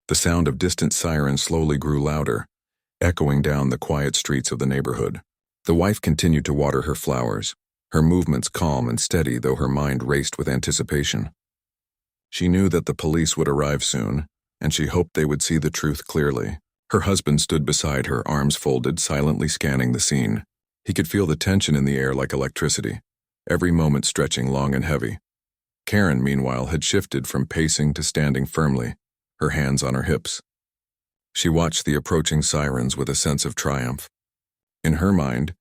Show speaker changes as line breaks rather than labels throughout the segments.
The sound of distant sirens slowly grew louder, echoing down the quiet streets of the neighborhood. The wife continued to water her flowers, her movements calm and steady though her mind raced with anticipation. She knew that the police would arrive soon, and she hoped they would see the truth clearly. Her husband stood beside her, arms folded, silently scanning the scene. He could feel the tension in the air like electricity, every moment stretching long and heavy. Karen, meanwhile, had shifted from pacing to standing firmly, her hands on her hips. She watched the approaching sirens with a sense of triumph. In her mind,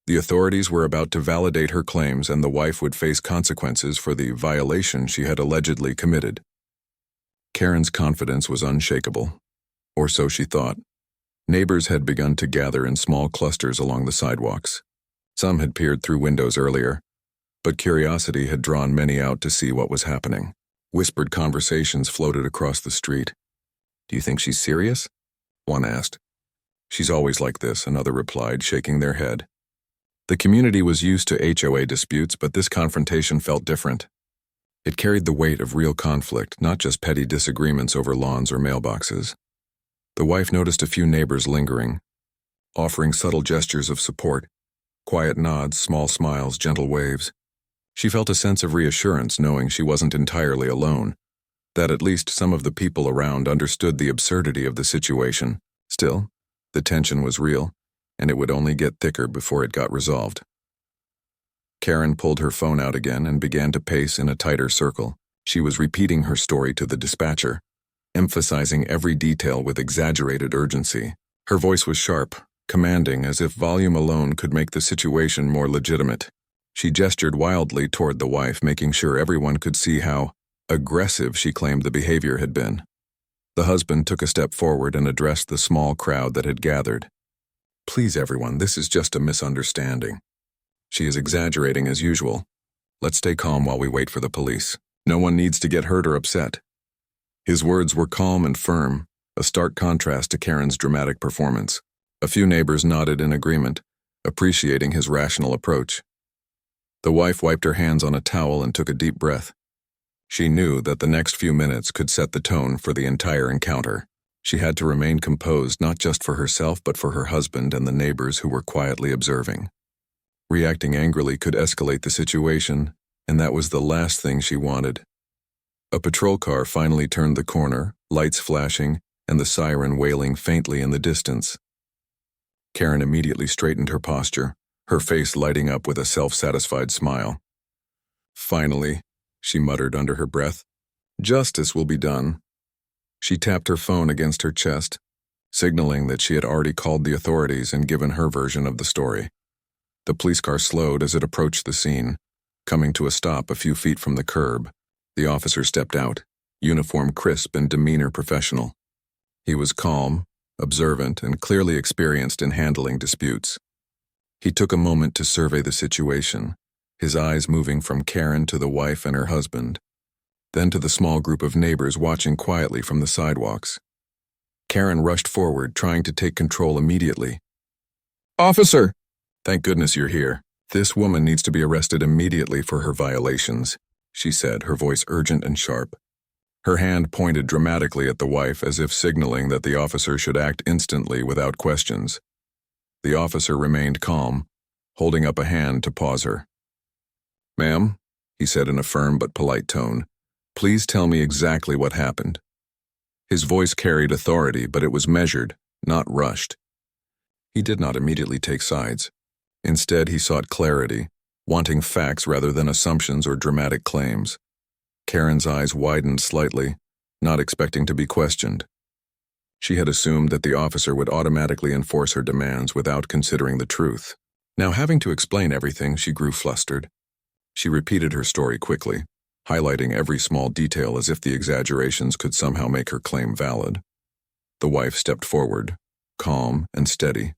the authorities were about to validate her claims and the wife would face consequences for the violation she had allegedly committed. Karen's confidence was unshakable, or so she thought. Neighbors had begun to gather in small clusters along the sidewalks. Some had peered through windows earlier, but curiosity had drawn many out to see what was happening. Whispered conversations floated across the street. "Do you think she's serious?" one asked. "She's always like this," another replied, shaking their head. The community was used to HOA disputes, but this confrontation felt different. It carried the weight of real conflict, not just petty disagreements over lawns or mailboxes. The wife noticed a few neighbors lingering, offering subtle gestures of support, quiet nods, small smiles, gentle waves. She felt a sense of reassurance knowing she wasn't entirely alone, that at least some of the people around understood the absurdity of the situation. Still, the tension was real, and it would only get thicker before it got resolved. Karen pulled her phone out again and began to pace in a tighter circle. She was repeating her story to the dispatcher, emphasizing every detail with exaggerated urgency. Her voice was sharp, commanding, as if volume alone could make the situation more legitimate. She gestured wildly toward the wife, making sure everyone could see how aggressive she claimed the behavior had been. The husband took a step forward and addressed the small crowd that had gathered. "Please, everyone, this is just a misunderstanding. She is exaggerating as usual. Let's stay calm while we wait for the police. No one needs to get hurt or upset." His words were calm and firm, a stark contrast to Karen's dramatic performance. A few neighbors nodded in agreement, appreciating his rational approach. The wife wiped her hands on a towel and took a deep breath. She knew that the next few minutes could set the tone for the entire encounter. She had to remain composed not just for herself but for her husband and the neighbors who were quietly observing. Reacting angrily could escalate the situation, and that was the last thing she wanted. A patrol car finally turned the corner, lights flashing, and the siren wailing faintly in the distance. Karen immediately straightened her posture, her face lighting up with a self-satisfied smile. "Finally," she muttered under her breath, "justice will be done." She tapped her phone against her chest, signaling that she had already called the authorities and given her version of the story. The police car slowed as it approached the scene, coming to a stop a few feet from the curb. The officer stepped out, uniform crisp and demeanor professional. He was calm, observant, and clearly experienced in handling disputes. He took a moment to survey the situation, his eyes moving from Karen to the wife and her husband, then to the small group of neighbors watching quietly from the sidewalks. Karen rushed forward, trying to take control immediately. "Officer!" "Thank goodness you're here. This woman needs to be arrested immediately for her violations," she said, her voice urgent and sharp. Her hand pointed dramatically at the wife as if signaling that the officer should act instantly without questions. The officer remained calm, holding up a hand to pause her. "Ma'am," he said in a firm but polite tone, "please tell me exactly what happened." His voice carried authority, but it was measured, not rushed. He did not immediately take sides. Instead, he sought clarity, wanting facts rather than assumptions or dramatic claims. Karen's eyes widened slightly, not expecting to be questioned. She had assumed that the officer would automatically enforce her demands without considering the truth. Now, having to explain everything, she grew flustered. She repeated her story quickly, highlighting every small detail as if the exaggerations could somehow make her claim valid. The wife stepped forward, calm and steady.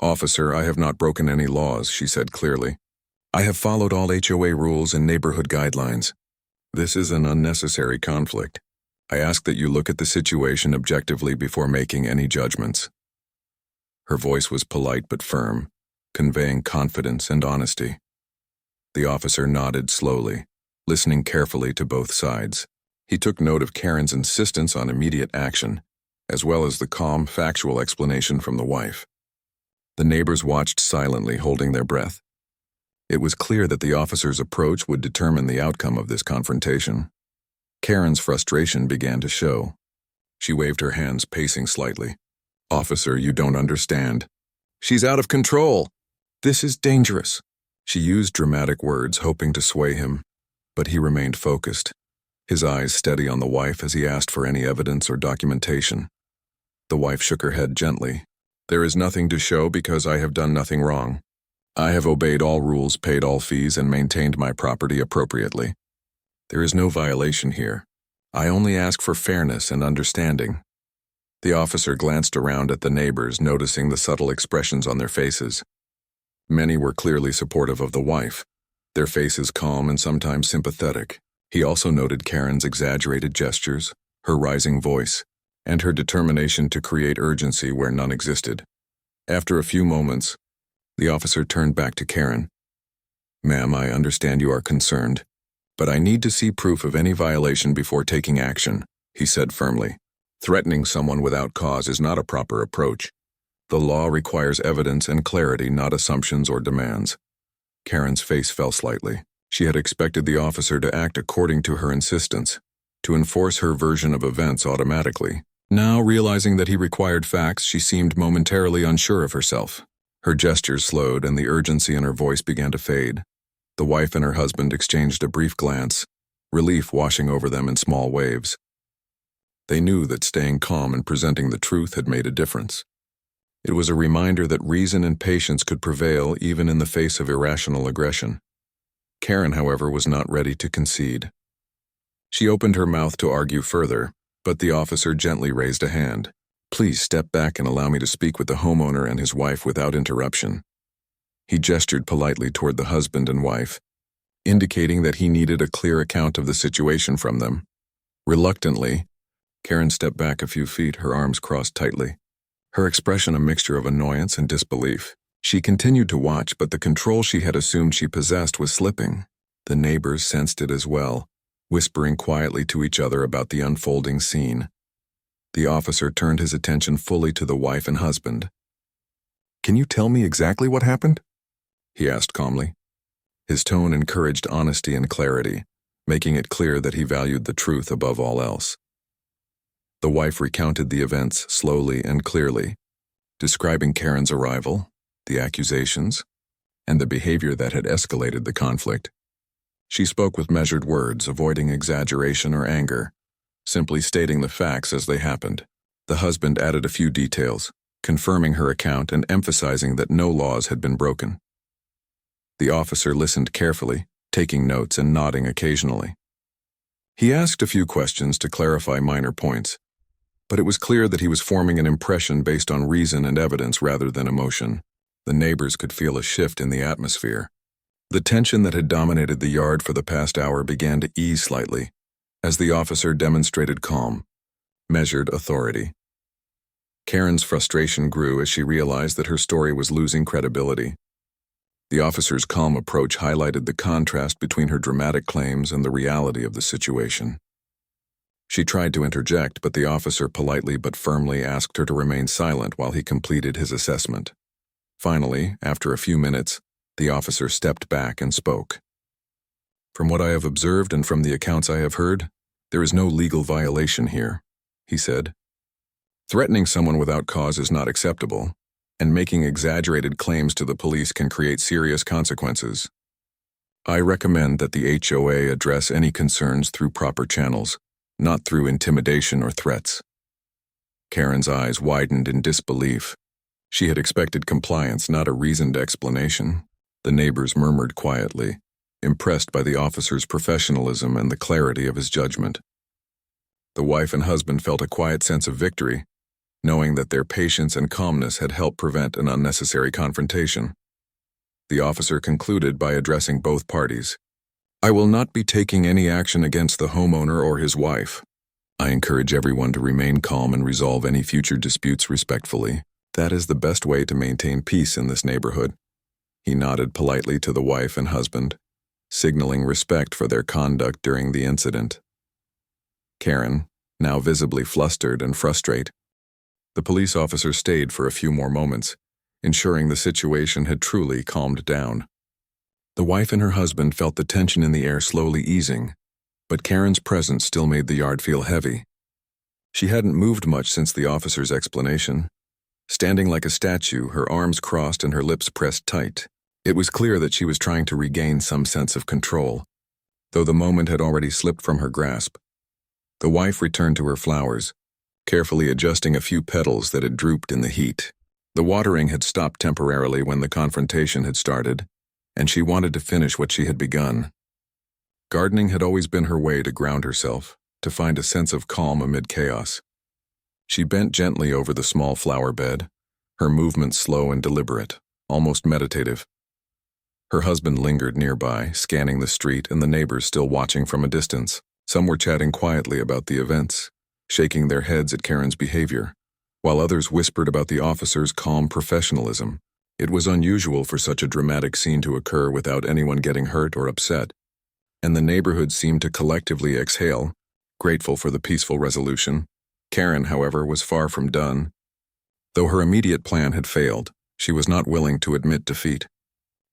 "Officer, I have not broken any laws," she said clearly. "I have followed all HOA rules and neighborhood guidelines. This is an unnecessary conflict. I ask that you look at the situation objectively before making any judgments." Her voice was polite but firm, conveying confidence and honesty. The officer nodded slowly, listening carefully to both sides. He took note of Karen's insistence on immediate action, as well as the calm, factual explanation from the wife. The neighbors watched silently, holding their breath. It was clear that the officer's approach would determine the outcome of this confrontation. Karen's frustration began to show. She waved her hands, pacing slightly. "Officer, you don't understand. She's out of control. This is dangerous." She used dramatic words, hoping to sway him, but he remained focused, his eyes steady on the wife as he asked for any evidence or documentation. The wife shook her head gently. "There is nothing to show because I have done nothing wrong. I have obeyed all rules, paid all fees, and maintained my property appropriately. There is no violation here. I only ask for fairness and understanding." The officer glanced around at the neighbors, noticing the subtle expressions on their faces. Many were clearly supportive of the wife, their faces calm and sometimes sympathetic. He also noted Karen's exaggerated gestures, her rising voice, and her determination to create urgency where none existed. After a few moments, the officer turned back to Karen. "Ma'am, I understand you are concerned, but I need to see proof of any violation before taking action," he said firmly. "Threatening someone without cause is not a proper approach. The law requires evidence and clarity, not assumptions or demands." Karen's face fell slightly. She had expected the officer to act according to her insistence, to enforce her version of events automatically. Now, realizing that he required facts, she seemed momentarily unsure of herself. Her gestures slowed and the urgency in her voice began to fade. The wife and her husband exchanged a brief glance, relief washing over them in small waves. They knew that staying calm and presenting the truth had made a difference. It was a reminder that reason and patience could prevail even in the face of irrational aggression. Karen, however, was not ready to concede. She opened her mouth to argue further, but the officer gently raised a hand. "Please step back and allow me to speak with the homeowner and his wife without interruption." He gestured politely toward the husband and wife, indicating that he needed a clear account of the situation from them. Reluctantly, Karen stepped back a few feet, her arms crossed tightly, her expression a mixture of annoyance and disbelief. She continued to watch, but the control she had assumed she possessed was slipping. The neighbors sensed it as well, whispering quietly to each other about the unfolding scene. The officer turned his attention fully to the wife and husband. "Can you tell me exactly what happened?" he asked calmly. His tone encouraged honesty and clarity, making it clear that he valued the truth above all else. The wife recounted the events slowly and clearly, describing Karen's arrival, the accusations, and the behavior that had escalated the conflict. She spoke with measured words, avoiding exaggeration or anger, simply stating the facts as they happened. The husband added a few details, confirming her account and emphasizing that no laws had been broken. The officer listened carefully, taking notes and nodding occasionally. He asked a few questions to clarify minor points, but it was clear that he was forming an impression based on reason and evidence rather than emotion. The neighbors could feel a shift in the atmosphere. The tension that had dominated the yard for the past hour began to ease slightly, as the officer demonstrated calm, measured authority. Karen's frustration grew as she realized that her story was losing credibility. The officer's calm approach highlighted the contrast between her dramatic claims and the reality of the situation. She tried to interject, but the officer politely but firmly asked her to remain silent while he completed his assessment. Finally, after a few minutes, the officer stepped back and spoke. "From what I have observed and from the accounts I have heard, there is no legal violation here," he said. "Threatening someone without cause is not acceptable, and making exaggerated claims to the police can create serious consequences. I recommend that the HOA address any concerns through proper channels, not through intimidation or threats." Karen's eyes widened in disbelief. She had expected compliance, not a reasoned explanation. The neighbors murmured quietly, impressed by the officer's professionalism and the clarity of his judgment. The wife and husband felt a quiet sense of victory, knowing that their patience and calmness had helped prevent an unnecessary confrontation. The officer concluded by addressing both parties. "I will not be taking any action against the homeowner or his wife. I encourage everyone to remain calm and resolve any future disputes respectfully. That is the best way to maintain peace in this neighborhood." He nodded politely to the wife and husband, signaling respect for their conduct during the incident. Karen, now visibly flustered and frustrated. The police officer stayed for a few more moments, ensuring the situation had truly calmed down. The wife and her husband felt the tension in the air slowly easing, but Karen's presence still made the yard feel heavy. She hadn't moved much since the officer's explanation. Standing like a statue, her arms crossed and her lips pressed tight, it was clear that she was trying to regain some sense of control, though the moment had already slipped from her grasp. The wife returned to her flowers, carefully adjusting a few petals that had drooped in the heat. The watering had stopped temporarily when the confrontation had started, and she wanted to finish what she had begun. Gardening had always been her way to ground herself, to find a sense of calm amid chaos. She bent gently over the small flower bed, her movements slow and deliberate, almost meditative. Her husband lingered nearby, scanning the street and the neighbors still watching from a distance. Some were chatting quietly about the events, shaking their heads at Karen's behavior, while others whispered about the officer's calm professionalism. It was unusual for such a dramatic scene to occur without anyone getting hurt or upset, and the neighborhood seemed to collectively exhale, grateful for the peaceful resolution. Karen, however, was far from done. Though her immediate plan had failed, she was not willing to admit defeat.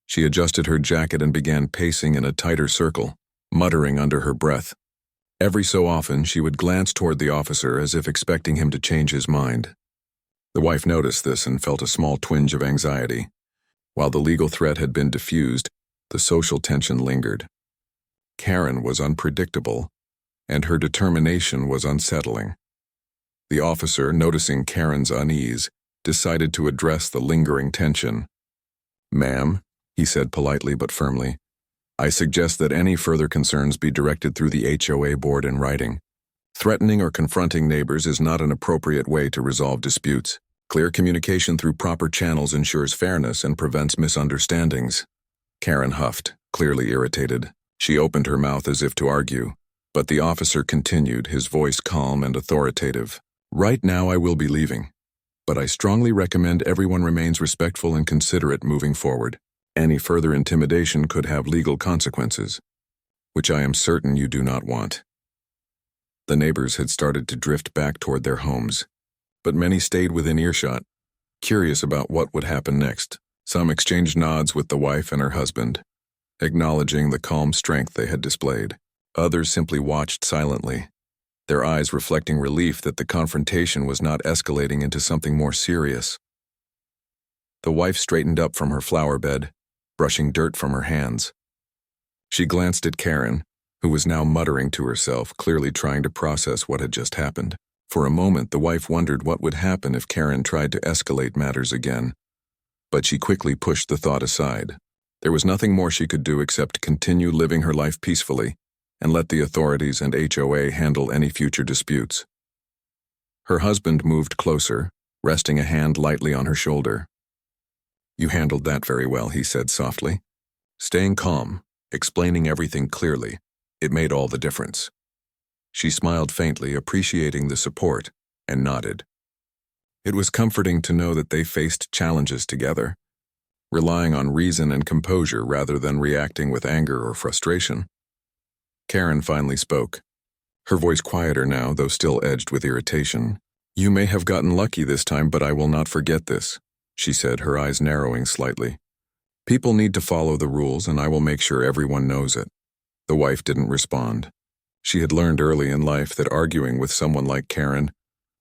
She adjusted her jacket and began pacing in a tighter circle, muttering under her breath. Every so often, she would glance toward the officer as if expecting him to change his mind. The wife noticed this and felt a small twinge of anxiety. While the legal threat had been diffused, the social tension lingered. Karen was unpredictable, and her determination was unsettling. The officer, noticing Karen's unease, decided to address the lingering tension. "Ma'am," he said politely but firmly, "I suggest that any further concerns be directed through the HOA board in writing. Threatening or confronting neighbors is not an appropriate way to resolve disputes. Clear communication through proper channels ensures fairness and prevents misunderstandings." Karen huffed, clearly irritated. She opened her mouth as if to argue, but the officer continued, his voice calm and authoritative. "Right now I will be leaving, but I strongly recommend everyone remains respectful and considerate moving forward. Any further intimidation could have legal consequences, which I am certain you do not want." The neighbors had started to drift back toward their homes, but many stayed within earshot, curious about what would happen next. Some exchanged nods with the wife and her husband, acknowledging the calm strength they had displayed. Others simply watched silently, their eyes reflecting relief that the confrontation was not escalating into something more serious. The wife straightened up from her flower bed, brushing dirt from her hands. She glanced at Karen, who was now muttering to herself, clearly trying to process what had just happened. For a moment, the wife wondered what would happen if Karen tried to escalate matters again, but she quickly pushed the thought aside. There was nothing more she could do except continue living her life peacefully and let the authorities and HOA handle any future disputes. Her husband moved closer, resting a hand lightly on her shoulder. "You handled that very well," he said softly. Staying calm, explaining everything clearly, it made all the difference. She smiled faintly, appreciating the support, and nodded. It was comforting to know that they faced challenges together, relying on reason and composure rather than reacting with anger or frustration. Karen finally spoke, her voice quieter now, though still edged with irritation. "You may have gotten lucky this time, but I will not forget this," she said, her eyes narrowing slightly. "People need to follow the rules, and I will make sure everyone knows it." The wife didn't respond. She had learned early in life that arguing with someone like Karen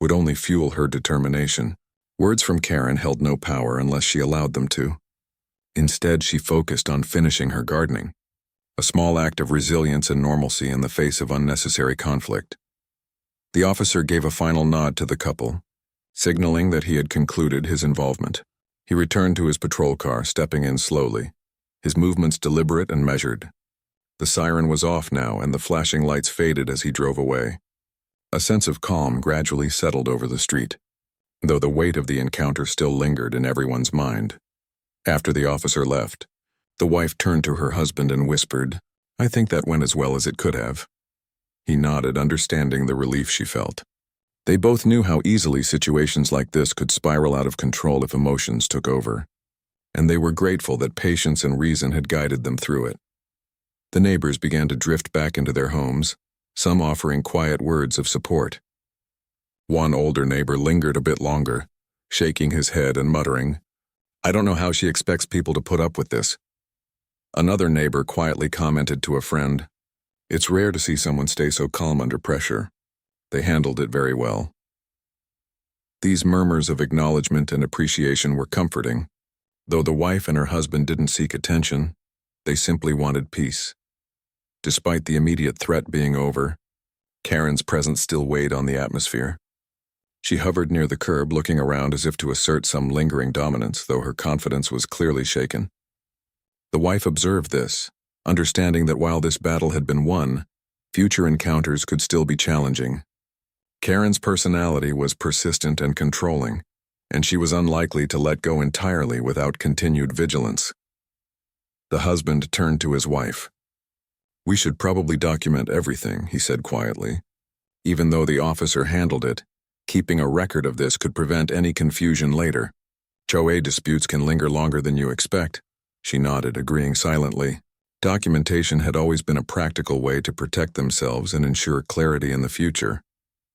would only fuel her determination. Words from Karen held no power unless she allowed them to. Instead, she focused on finishing her gardening, a small act of resilience and normalcy in the face of unnecessary conflict. The officer gave a final nod to the couple, signaling that he had concluded his involvement. He returned to his patrol car, stepping in slowly, his movements deliberate and measured. The siren was off now, and the flashing lights faded as he drove away. A sense of calm gradually settled over the street, though the weight of the encounter still lingered in everyone's mind. After the officer left, the wife turned to her husband and whispered, "I think that went as well as it could have." He nodded, understanding the relief she felt. They both knew how easily situations like this could spiral out of control if emotions took over, and they were grateful that patience and reason had guided them through it. The neighbors began to drift back into their homes, some offering quiet words of support. One older neighbor lingered a bit longer, shaking his head and muttering, "I don't know how she expects people to put up with this." Another neighbor quietly commented to a friend, "It's rare to see someone stay so calm under pressure. They handled it very well." These murmurs of acknowledgement and appreciation were comforting. Though the wife and her husband didn't seek attention, they simply wanted peace. Despite the immediate threat being over, Karen's presence still weighed on the atmosphere. She hovered near the curb, looking around as if to assert some lingering dominance, though her confidence was clearly shaken. The wife observed this, understanding that while this battle had been won, future encounters could still be challenging. Karen's personality was persistent and controlling, and she was unlikely to let go entirely without continued vigilance. The husband turned to his wife. "We should probably document everything," he said quietly. Even though the officer handled it, keeping a record of this could prevent any confusion later. HOA disputes can linger longer than you expect. She nodded, agreeing silently. Documentation had always been a practical way to protect themselves and ensure clarity in the future.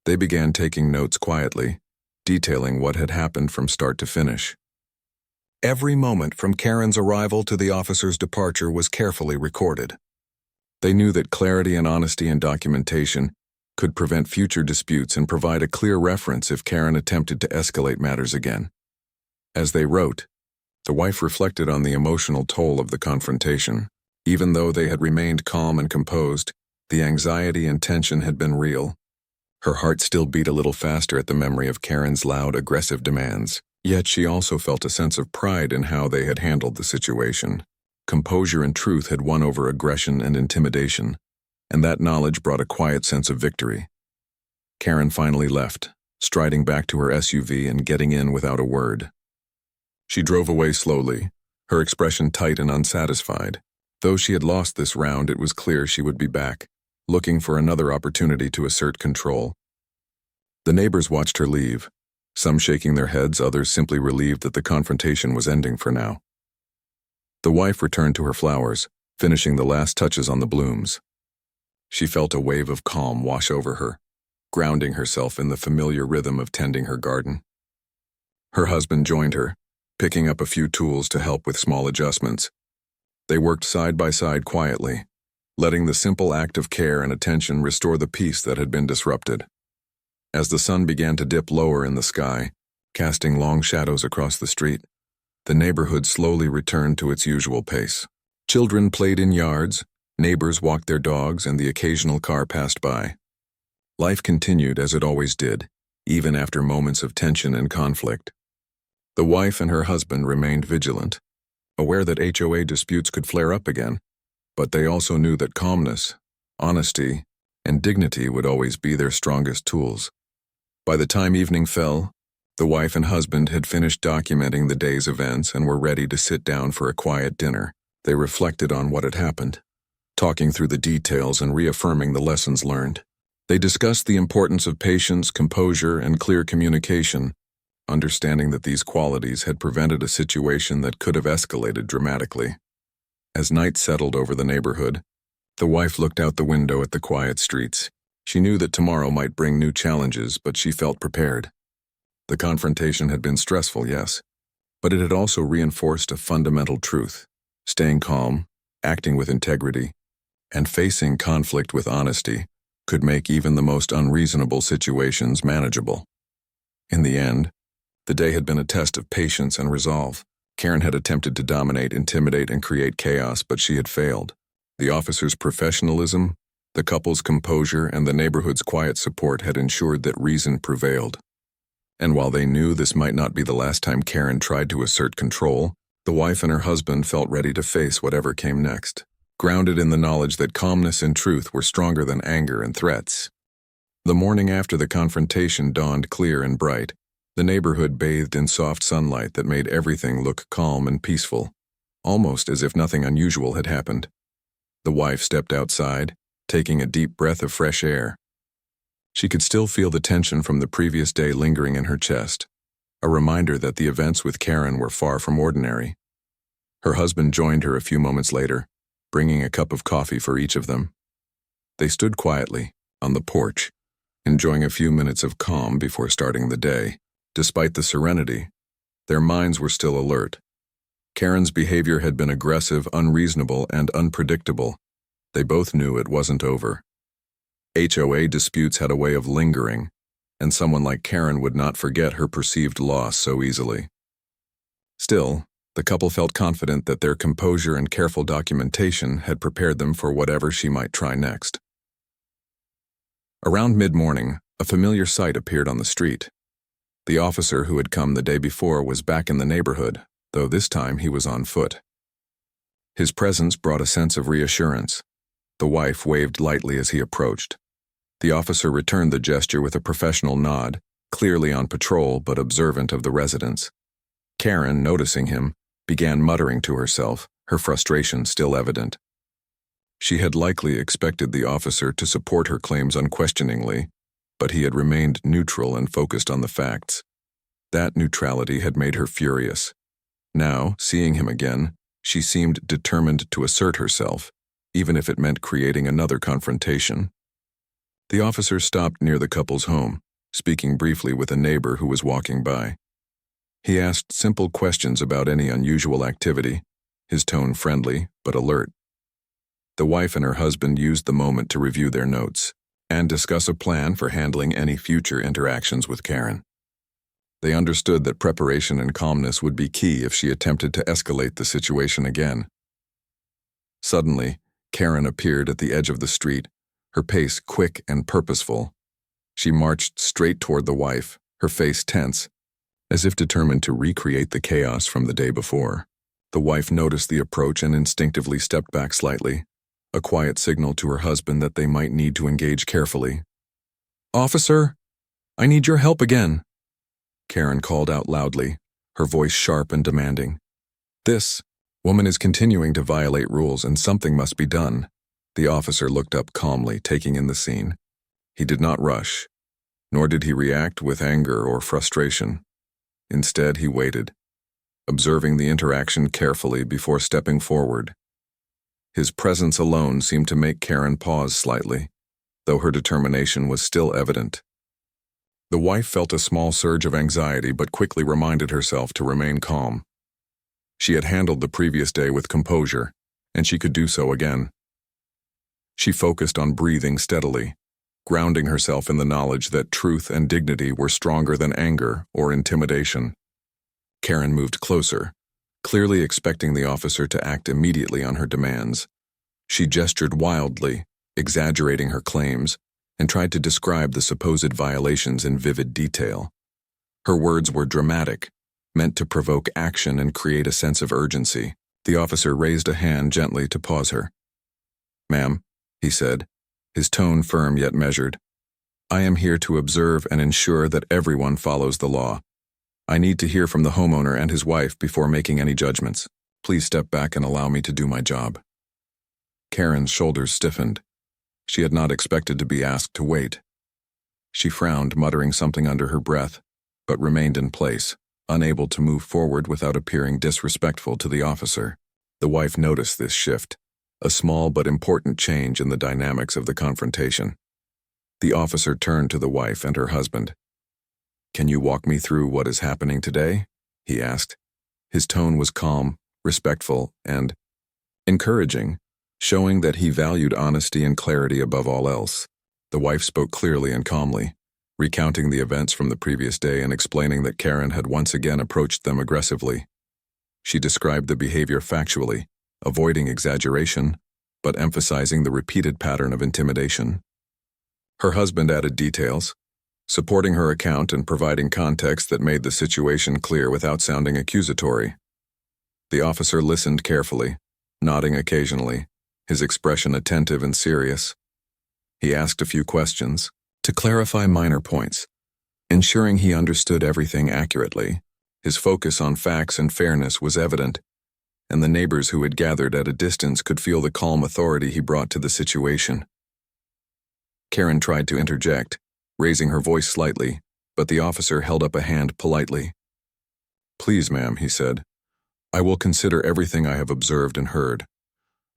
They began taking notes quietly, detailing what had happened from start to finish. Every moment from Karen's arrival to the officer's departure was carefully recorded. They knew that clarity and honesty in documentation could prevent future disputes and provide a clear reference if Karen attempted to escalate matters again. As they wrote, the wife reflected on the emotional toll of the confrontation. Even though they had remained calm and composed, the anxiety and tension had been real. Her heart still beat a little faster at the memory of Karen's loud, aggressive demands. Yet she also felt a sense of pride in how they had handled the situation. Composure and truth had won over aggression and intimidation, and that knowledge brought a quiet sense of victory. Karen finally left, striding back to her SUV and getting in without a word. She drove away slowly, her expression tight and unsatisfied. Though she had lost this round, it was clear she would be back, looking for another opportunity to assert control. The neighbors watched her leave, some shaking their heads, others simply relieved that the confrontation was ending for now. The wife returned to her flowers, finishing the last touches on the blooms. She felt a wave of calm wash over her, grounding herself in the familiar rhythm of tending her garden. Her husband joined her, picking up a few tools to help with small adjustments. They worked side by side quietly, letting the simple act of care and attention restore the peace that had been disrupted. As the sun began to dip lower in the sky, casting long shadows across the street, the neighborhood slowly returned to its usual pace. Children played in yards, neighbors walked their dogs, and the occasional car passed by. Life continued as it always did, even after moments of tension and conflict. The wife and her husband remained vigilant, aware that HOA disputes could flare up again, but they also knew that calmness, honesty, and dignity would always be their strongest tools. By the time evening fell, the wife and husband had finished documenting the day's events and were ready to sit down for a quiet dinner. They reflected on what had happened, talking through the details and reaffirming the lessons learned. They discussed the importance of patience, composure, and clear communication, understanding that these qualities had prevented a situation that could have escalated dramatically. As night settled over the neighborhood, the wife looked out the window at the quiet streets. She knew that tomorrow might bring new challenges, but she felt prepared. The confrontation had been stressful, yes, but it had also reinforced a fundamental truth: staying calm, acting with integrity, and facing conflict with honesty could make even the most unreasonable situations manageable. In the end, the day had been a test of patience and resolve. Karen had attempted to dominate, intimidate, and create chaos, but she had failed. The officer's professionalism, the couple's composure, and the neighborhood's quiet support had ensured that reason prevailed. And while they knew this might not be the last time Karen tried to assert control, the wife and her husband felt ready to face whatever came next, grounded in the knowledge that calmness and truth were stronger than anger and threats. The morning after the confrontation dawned clear and bright. The neighborhood bathed in soft sunlight that made everything look calm and peaceful, almost as if nothing unusual had happened. The wife stepped outside, taking a deep breath of fresh air. She could still feel the tension from the previous day lingering in her chest, a reminder that the events with Karen were far from ordinary. Her husband joined her a few moments later, bringing a cup of coffee for each of them. They stood quietly, on the porch, enjoying a few minutes of calm before starting the day. Despite the serenity, their minds were still alert. Karen's behavior had been aggressive, unreasonable, and unpredictable. They both knew it wasn't over. HOA disputes had a way of lingering, and someone like Karen would not forget her perceived loss so easily. Still, the couple felt confident that their composure and careful documentation had prepared them for whatever she might try next. Around mid-morning, a familiar sight appeared on the street. The officer who had come the day before was back in the neighborhood, though this time he was on foot. His presence brought a sense of reassurance. The wife waved lightly as he approached. The officer returned the gesture with a professional nod, clearly on patrol but observant of the residents. Karen, noticing him, began muttering to herself, her frustration still evident. She had likely expected the officer to support her claims unquestioningly, but he had remained neutral and focused on the facts. That neutrality had made her furious. Now, seeing him again, she seemed determined to assert herself, even if it meant creating another confrontation. The officer stopped near the couple's home, speaking briefly with a neighbor who was walking by. He asked simple questions about any unusual activity, his tone friendly but alert. The wife and her husband used the moment to review their notes and discuss a plan for handling any future interactions with Karen. They understood that preparation and calmness would be key if she attempted to escalate the situation again. Suddenly, Karen appeared at the edge of the street, her pace quick and purposeful. She marched straight toward the wife, her face tense, as if determined to recreate the chaos from the day before. The wife noticed the approach and instinctively stepped back slightly, a quiet signal to her husband that they might need to engage carefully. "Officer, I need your help again," Karen called out loudly, her voice sharp and demanding. "This woman is continuing to violate rules and something must be done." The officer looked up calmly, taking in the scene. He did not rush, nor did he react with anger or frustration. Instead, he waited, observing the interaction carefully before stepping forward. His presence alone seemed to make Karen pause slightly, though her determination was still evident. The wife felt a small surge of anxiety but quickly reminded herself to remain calm. She had handled the previous day with composure, and she could do so again. She focused on breathing steadily, grounding herself in the knowledge that truth and dignity were stronger than anger or intimidation. Karen moved closer, clearly expecting the officer to act immediately on her demands. She gestured wildly, exaggerating her claims, and tried to describe the supposed violations in vivid detail. Her words were dramatic, meant to provoke action and create a sense of urgency. The officer raised a hand gently to pause her. "Ma'am," he said, his tone firm yet measured, "I am here to observe and ensure that everyone follows the law. I need to hear from the homeowner and his wife before making any judgments. Please step back and allow me to do my job." Karen's shoulders stiffened. She had not expected to be asked to wait. She frowned, muttering something under her breath, but remained in place, unable to move forward without appearing disrespectful to the officer. The wife noticed this shift, a small but important change in the dynamics of the confrontation. The officer turned to the wife and her husband. "Can you walk me through what is happening today?" he asked. His tone was calm, respectful, and encouraging, showing that he valued honesty and clarity above all else. The wife spoke clearly and calmly, recounting the events from the previous day and explaining that Karen had once again approached them aggressively. She described the behavior factually, avoiding exaggeration, but emphasizing the repeated pattern of intimidation. Her husband added details, supporting her account and providing context that made the situation clear without sounding accusatory. The officer listened carefully, nodding occasionally, his expression attentive and serious. He asked a few questions to clarify minor points, ensuring he understood everything accurately. His focus on facts and fairness was evident, and the neighbors who had gathered at a distance could feel the calm authority he brought to the situation. Karen tried to interject, raising her voice slightly, but the officer held up a hand politely. "Please, ma'am," he said, "I will consider everything I have observed and heard.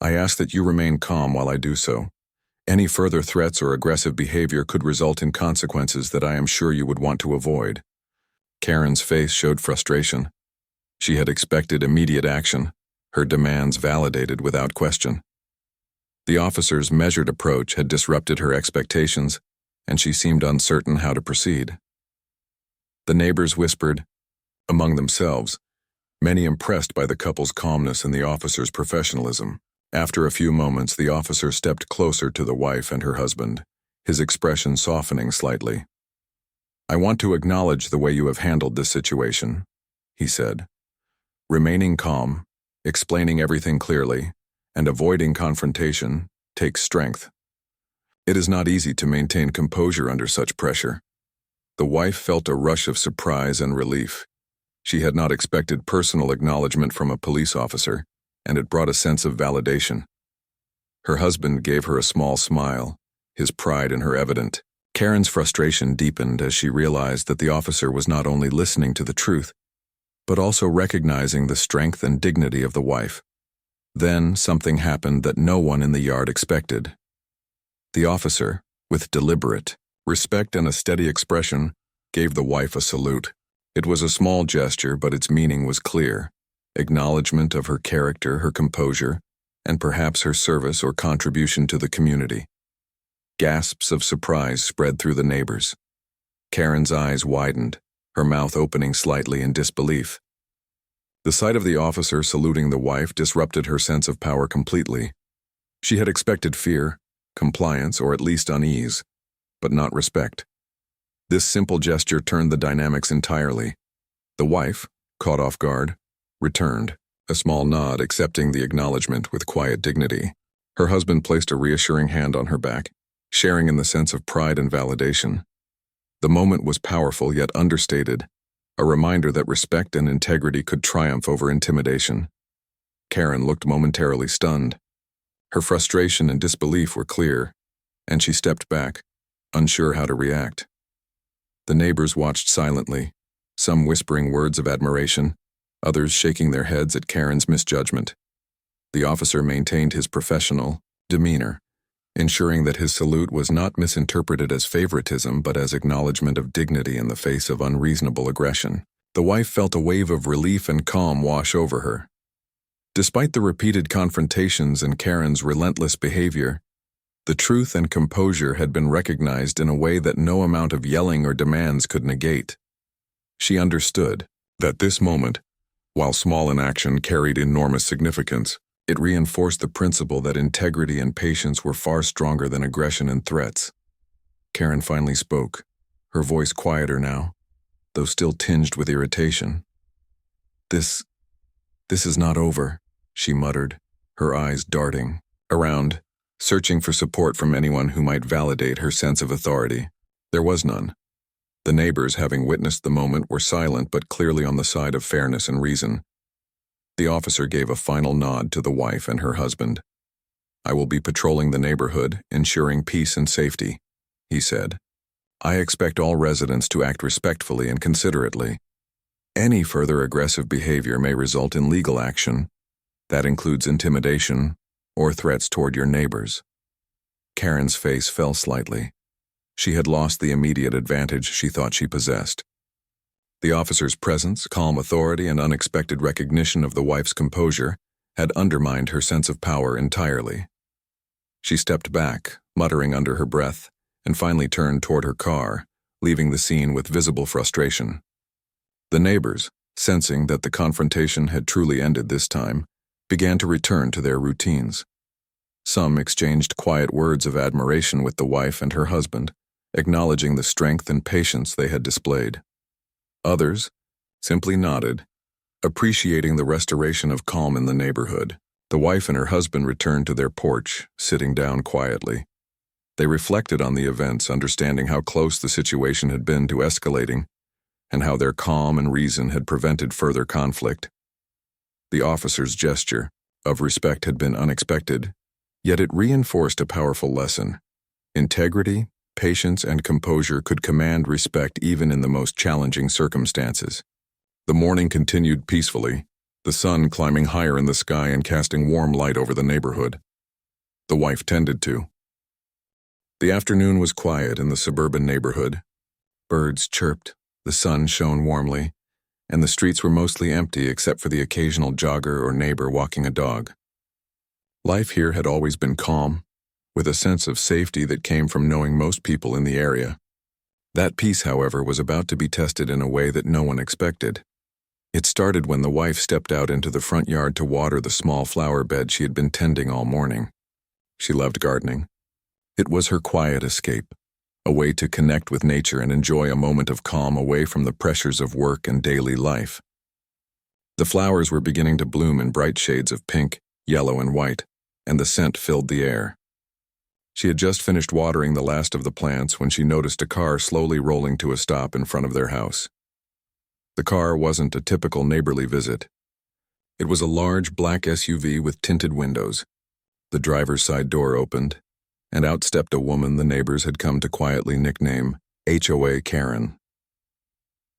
I ask that you remain calm while I do so. Any further threats or aggressive behavior could result in consequences that I am sure you would want to avoid." Karen's face showed frustration. She had expected immediate action, her demands validated without question. The officer's measured approach had disrupted her expectations, and she seemed uncertain how to proceed. The neighbors whispered, among themselves, many impressed by the couple's calmness and the officer's professionalism. After a few moments, the officer stepped closer to the wife and her husband, his expression softening slightly. "I want to acknowledge the way you have handled this situation," he said. "Remaining calm, explaining everything clearly, and avoiding confrontation takes strength. It is not easy to maintain composure under such pressure." The wife felt a rush of surprise and relief. She had not expected personal acknowledgement from a police officer, and it brought a sense of validation. Her husband gave her a small smile, his pride in her evident. Karen's frustration deepened as she realized that the officer was not only listening to the truth, but also recognizing the strength and dignity of the wife. Then something happened that no one in the yard expected. The officer, with deliberate respect and a steady expression, gave the wife a salute. It was a small gesture, but its meaning was clear. Acknowledgement of her character, her composure, and perhaps her service or contribution to the community. Gasps of surprise spread through the neighbors. Karen's eyes widened, her mouth opening slightly in disbelief. The sight of the officer saluting the wife disrupted her sense of power completely. She had expected fear, compliance, or at least unease, but not respect. This simple gesture turned the dynamics entirely. The wife, caught off guard, returned, a small nod accepting the acknowledgement with quiet dignity. Her husband placed a reassuring hand on her back, sharing in the sense of pride and validation. The moment was powerful yet understated, a reminder that respect and integrity could triumph over intimidation. Karen looked momentarily stunned. Her frustration and disbelief were clear, and she stepped back, unsure how to react. The neighbors watched silently, some whispering words of admiration, others shaking their heads at Karen's misjudgment. The officer maintained his professional demeanor, ensuring that his salute was not misinterpreted as favoritism but as acknowledgement of dignity in the face of unreasonable aggression. The wife felt a wave of relief and calm wash over her. Despite the repeated confrontations and Karen's relentless behavior, the truth and composure had been recognized in a way that no amount of yelling or demands could negate. She understood that this moment, while small in action, carried enormous significance. It reinforced the principle that integrity and patience were far stronger than aggression and threats. Karen finally spoke, her voice quieter now, though still tinged with irritation. This is not over," she muttered, her eyes darting around, searching for support from anyone who might validate her sense of authority. There was none. The neighbors, having witnessed the moment, were silent but clearly on the side of fairness and reason. The officer gave a final nod to the wife and her husband. "I will be patrolling the neighborhood, ensuring peace and safety," he said. "I expect all residents to act respectfully and considerately. Any further aggressive behavior may result in legal action. That includes intimidation or threats toward your neighbors." Karen's face fell slightly. She had lost the immediate advantage she thought she possessed. The officer's presence, calm authority, and unexpected recognition of the wife's composure had undermined her sense of power entirely. She stepped back, muttering under her breath, and finally turned toward her car, leaving the scene with visible frustration. The neighbors, sensing that the confrontation had truly ended this time, began to return to their routines. Some exchanged quiet words of admiration with the wife and her husband, acknowledging the strength and patience they had displayed. Others simply nodded, appreciating the restoration of calm in the neighborhood. The wife and her husband returned to their porch, sitting down quietly. They reflected on the events, understanding how close the situation had been to escalating, and how their calm and reason had prevented further conflict. The officer's gesture of respect had been unexpected, yet it reinforced a powerful lesson. Integrity, patience, and composure could command respect even in the most challenging circumstances. The morning continued peacefully, the sun climbing higher in the sky and casting warm light over the neighborhood. The wife tended to The afternoon was quiet in the suburban neighborhood. Birds chirped, the sun shone warmly, and the streets were mostly empty except for the occasional jogger or neighbor walking a dog. Life here had always been calm, with a sense of safety that came from knowing most people in the area. That peace, however, was about to be tested in a way that no one expected. It started when the wife stepped out into the front yard to water the small flower bed she had been tending all morning. She loved gardening. It was her quiet escape, a way to connect with nature and enjoy a moment of calm away from the pressures of work and daily life. The flowers were beginning to bloom in bright shades of pink, yellow, and white, and the scent filled the air. She had just finished watering the last of the plants when she noticed a car slowly rolling to a stop in front of their house. The car wasn't a typical neighborly visit. It was a large black SUV with tinted windows. The driver's side door opened, and out stepped a woman the neighbors had come to quietly nickname HOA Karen.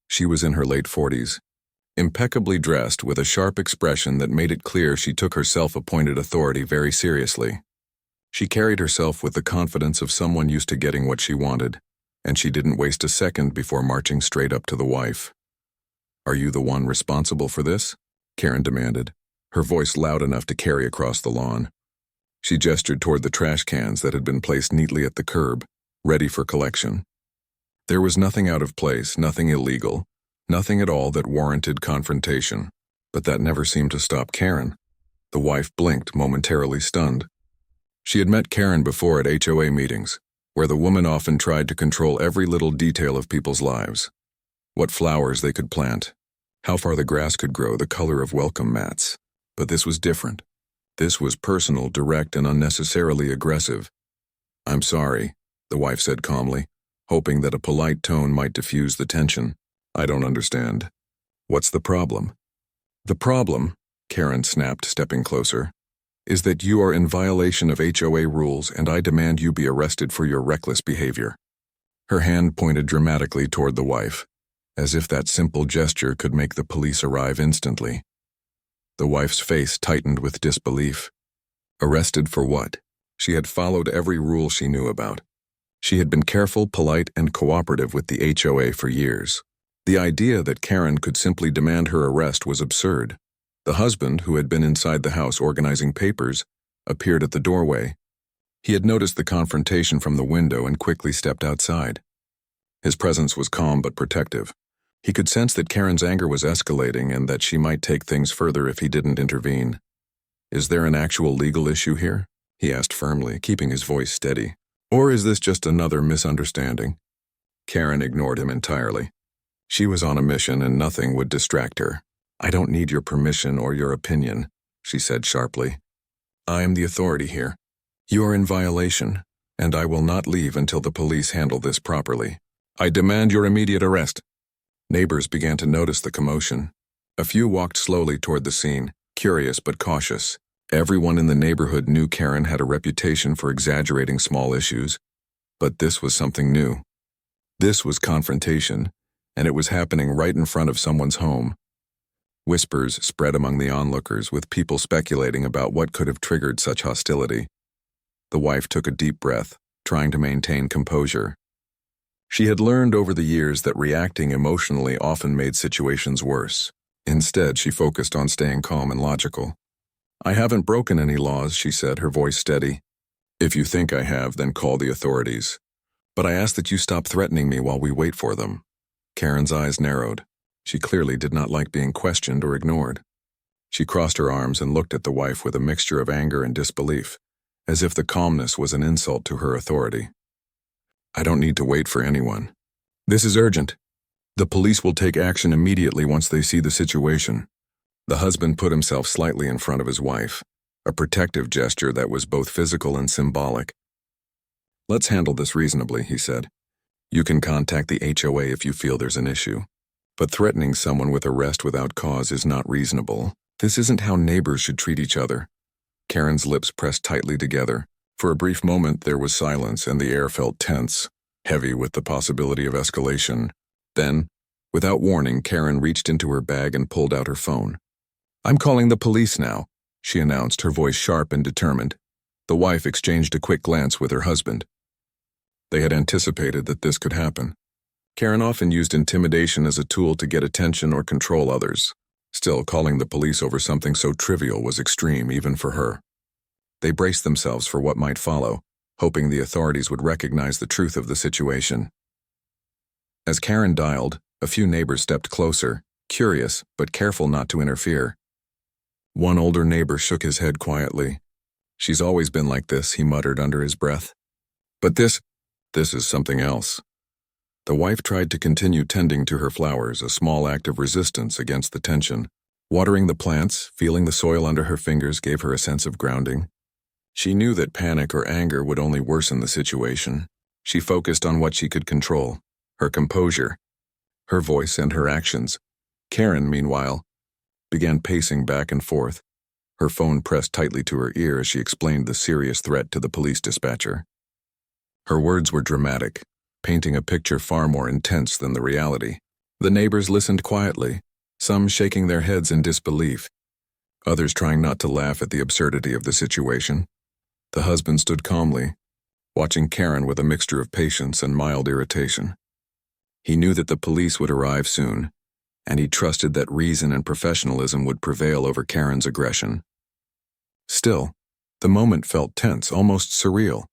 She was in her late 40s, impeccably dressed with a sharp expression that made it clear she took her self-appointed authority very seriously. She carried herself with the confidence of someone used to getting what she wanted, and she didn't waste a second before marching straight up to the wife. "Are you the one responsible for this?" Karen demanded, her voice loud enough to carry across the lawn. She gestured toward the trash cans that had been placed neatly at the curb, ready for collection. There was nothing out of place, nothing illegal, nothing at all that warranted confrontation, but that never seemed to stop Karen. The wife blinked, momentarily stunned. She had met Karen before at HOA meetings, where the woman often tried to control every little detail of people's lives. What flowers they could plant, how far the grass could grow, the color of welcome mats. But this was different. This was personal, direct, and unnecessarily aggressive. "I'm sorry," the wife said calmly, hoping that a polite tone might diffuse the tension. "I don't understand. What's the problem?" "The problem," Karen snapped, stepping closer, "is that you are in violation of HOA rules and I demand you be arrested for your reckless behavior." Her hand pointed dramatically toward the wife, as if that simple gesture could make the police arrive instantly. The wife's face tightened with disbelief. Arrested for what? She had followed every rule she knew about. She had been careful, polite, and cooperative with the HOA for years. The idea that Karen could simply demand her arrest was absurd. The husband, who had been inside the house organizing papers, appeared at the doorway. He had noticed the confrontation from the window and quickly stepped outside. His presence was calm but protective. He could sense that Karen's anger was escalating and that she might take things further if he didn't intervene. "Is there an actual legal issue here?" he asked firmly, keeping his voice steady. "Or is this just another misunderstanding?" Karen ignored him entirely. She was on a mission and nothing would distract her. "I don't need your permission or your opinion," she said sharply. "I am the authority here. You are in violation, and I will not leave until the police handle this properly. I demand your immediate arrest." Neighbors began to notice the commotion. A few walked slowly toward the scene, curious but cautious. Everyone in the neighborhood knew Karen had a reputation for exaggerating small issues, but this was something new. This was confrontation, and it was happening right in front of someone's home. Whispers spread among the onlookers, with people speculating about what could have triggered such hostility. The wife took a deep breath, trying to maintain composure. She had learned over the years that reacting emotionally often made situations worse. Instead, she focused on staying calm and logical. "I haven't broken any laws," she said, her voice steady. "If you think I have, then call the authorities. But I ask that you stop threatening me while we wait for them." Karen's eyes narrowed. She clearly did not like being questioned or ignored. She crossed her arms and looked at the wife with a mixture of anger and disbelief, as if the calmness was an insult to her authority. "I don't need to wait for anyone. This is urgent. The police will take action immediately once they see the situation." The husband put himself slightly in front of his wife, a protective gesture that was both physical and symbolic. "Let's handle this reasonably," he said. "You can contact the HOA if you feel there's an issue. But threatening someone with arrest without cause is not reasonable. This isn't how neighbors should treat each other." Karen's lips pressed tightly together. For a brief moment there was silence and the air felt tense, heavy with the possibility of escalation. Then, without warning, Karen reached into her bag and pulled out her phone. "I'm calling the police now," she announced, her voice sharp and determined. The wife exchanged a quick glance with her husband. They had anticipated that this could happen. Karen often used intimidation as a tool to get attention or control others. Still, calling the police over something so trivial was extreme even for her. They braced themselves for what might follow, hoping the authorities would recognize the truth of the situation. As Karen dialed, a few neighbors stepped closer, curious but careful not to interfere. One older neighbor shook his head quietly. "She's always been like this," he muttered under his breath. "But this is something else." The wife tried to continue tending to her flowers, a small act of resistance against the tension. Watering the plants, feeling the soil under her fingers gave her a sense of grounding. She knew that panic or anger would only worsen the situation. She focused on what she could control, her composure, her voice and her actions. Karen, meanwhile, began pacing back and forth, her phone pressed tightly to her ear as she explained the serious threat to the police dispatcher. Her words were dramatic, painting a picture far more intense than the reality. The neighbors listened quietly, some shaking their heads in disbelief, others trying not to laugh at the absurdity of the situation. The husband stood calmly, watching Karen with a mixture of patience and mild irritation. He knew that the police would arrive soon, and he trusted that reason and professionalism would prevail over Karen's aggression. Still, the moment felt tense, almost surreal,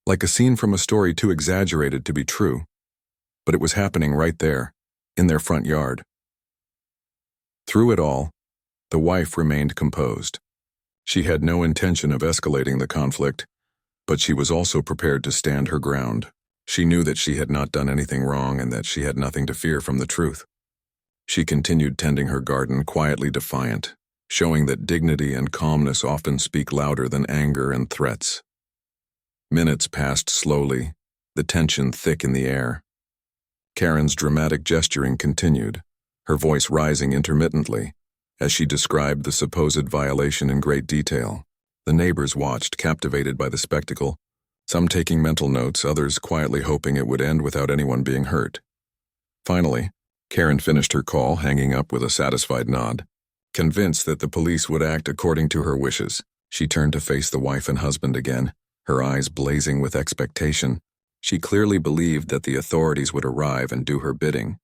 like a scene from a story too exaggerated to be true. But it was happening right there, in their front yard. Through it all, the wife remained composed. She had no intention of escalating the conflict, but she was also prepared to stand her ground. She knew that she had not done anything wrong and that she had nothing to fear from the truth. She continued tending her garden, quietly defiant, showing that dignity and calmness often speak louder than anger and threats. Minutes passed slowly, the tension thick in the air. Karen's dramatic gesturing continued, her voice rising intermittently, as she described the supposed violation in great detail. The neighbors watched, captivated by the spectacle, some taking mental notes, others quietly hoping it would end without anyone being hurt. Finally, Karen finished her call, hanging up with a satisfied nod. Convinced that the police would act according to her wishes, she turned to face the wife and husband again, her eyes blazing with expectation. She clearly believed that the authorities would arrive and do her bidding.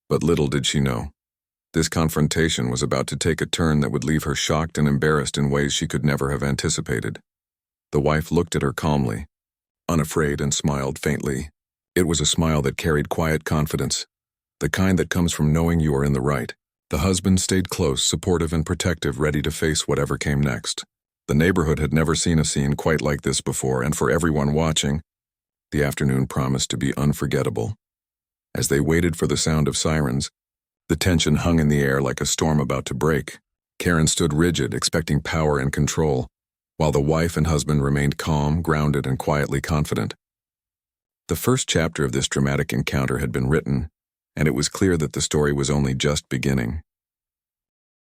But little did she know, this confrontation was about to take a turn that would leave her shocked and embarrassed in ways she could never have anticipated. The wife looked at her calmly, unafraid, and smiled faintly. It was a smile that carried quiet confidence, the kind that comes from knowing you are in the right. The husband stayed close, supportive and protective, ready to face whatever came next. The neighborhood had never seen a scene quite like this before, and for everyone watching, the afternoon promised to be unforgettable. As they waited for the sound of sirens, the tension hung in the air like a storm about to break. Karen stood rigid, expecting power and control, while the wife and husband remained calm, grounded, and quietly confident. The first chapter of this dramatic encounter had been written, and it was clear that the story was only just beginning.